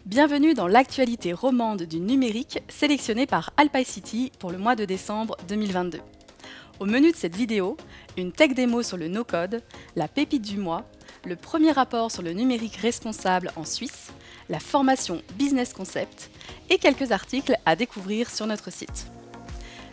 Bienvenue dans l'actualité romande du numérique sélectionnée par Alpicity pour le mois de décembre 2022. Au menu de cette vidéo, une tech démo sur le no-code, la pépite du mois, le premier rapport sur le numérique responsable en Suisse, la formation Business Concept et quelques articles à découvrir sur notre site.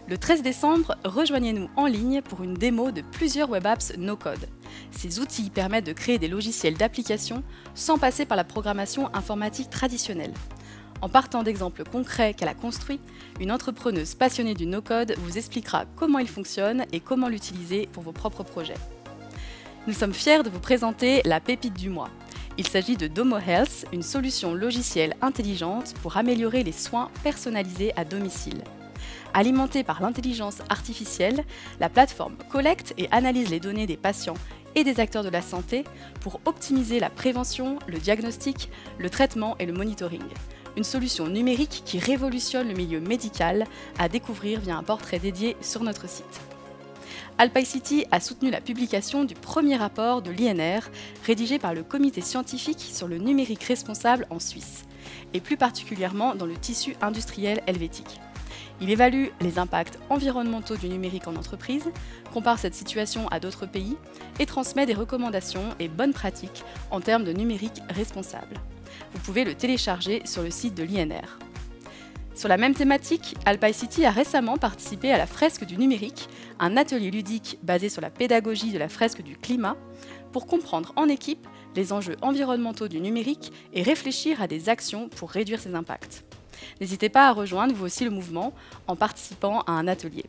Le 13 décembre, rejoignez-nous en ligne pour une démo de plusieurs web apps no-code. Ces outils permettent de créer des logiciels d'application sans passer par la programmation informatique traditionnelle. En partant d'exemples concrets qu'elle a construits, une entrepreneuse passionnée du no-code vous expliquera comment il fonctionne et comment l'utiliser pour vos propres projets. Nous sommes fiers de vous présenter la pépite du mois. Il s'agit de Domo Health, une solution logicielle intelligente pour améliorer les soins personnalisés à domicile. Alimentée par l'intelligence artificielle, la plateforme collecte et analyse les données des patients et des acteurs de la santé pour optimiser la prévention, le diagnostic, le traitement et le monitoring. Une solution numérique qui révolutionne le milieu médical, à découvrir via un portrait dédié sur notre site. Alpicity a soutenu la publication du premier rapport de l'INR, rédigé par le comité scientifique sur le numérique responsable en Suisse, et plus particulièrement dans le tissu industriel helvétique. Il évalue les impacts environnementaux du numérique en entreprise, compare cette situation à d'autres pays et transmet des recommandations et bonnes pratiques en termes de numérique responsable. Vous pouvez le télécharger sur le site de l'INR. Sur la même thématique, Alpicity a récemment participé à la fresque du numérique, un atelier ludique basé sur la pédagogie de la fresque du climat, pour comprendre en équipe les enjeux environnementaux du numérique et réfléchir à des actions pour réduire ses impacts. N'hésitez pas à rejoindre vous aussi le mouvement en participant à un atelier.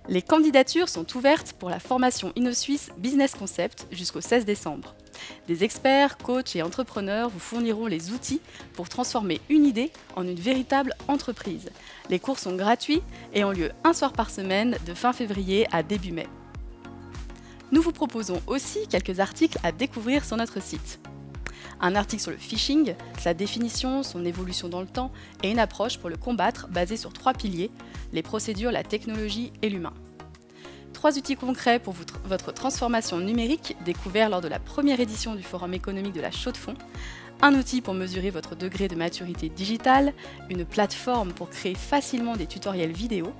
Les candidatures sont ouvertes pour la formation InnoSuisse Business Concept jusqu'au 16 décembre. Des experts, coachs et entrepreneurs vous fourniront les outils pour transformer une idée en une véritable entreprise. Les cours sont gratuits et ont lieu un soir par semaine de fin février à début mai. Nous vous proposons aussi quelques articles à découvrir sur notre site. Un article sur le phishing, sa définition, son évolution dans le temps et une approche pour le combattre basée sur 3 piliers, les procédures, la technologie et l'humain. 3 outils concrets pour votre transformation numérique découverts lors de la première édition du Forum économique de la Chaux-de-Fonds, un outil pour mesurer votre degré de maturité digitale, une plateforme pour créer facilement des tutoriels vidéo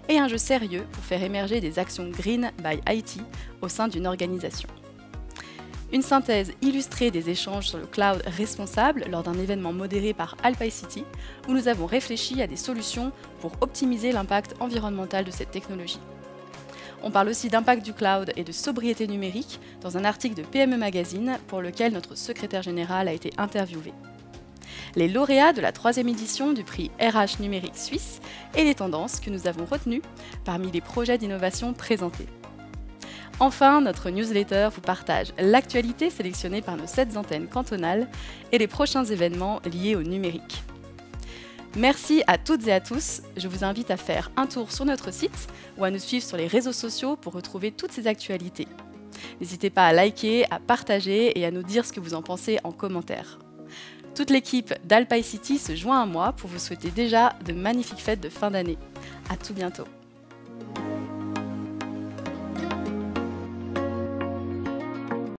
et un jeu sérieux pour faire émerger des actions Green by IT au sein d'une organisation. Une synthèse illustrée des échanges sur le cloud responsable lors d'un événement modéré par Alpicity, où nous avons réfléchi à des solutions pour optimiser l'impact environnemental de cette technologie. On parle aussi d'impact du cloud et de sobriété numérique dans un article de PME Magazine pour lequel notre secrétaire général a été interviewé. Les lauréats de la 3e édition du prix RH numérique suisse et les tendances que nous avons retenues parmi les projets d'innovation présentés. Enfin, notre newsletter vous partage l'actualité sélectionnée par nos 7 antennes cantonales et les prochains événements liés au numérique. Merci à toutes et à tous. Je vous invite à faire un tour sur notre site ou à nous suivre sur les réseaux sociaux pour retrouver toutes ces actualités. N'hésitez pas à liker, à partager et à nous dire ce que vous en pensez en commentaire. Toute l'équipe d'Alpicity se joint à moi pour vous souhaiter déjà de magnifiques fêtes de fin d'année. À tout bientôt.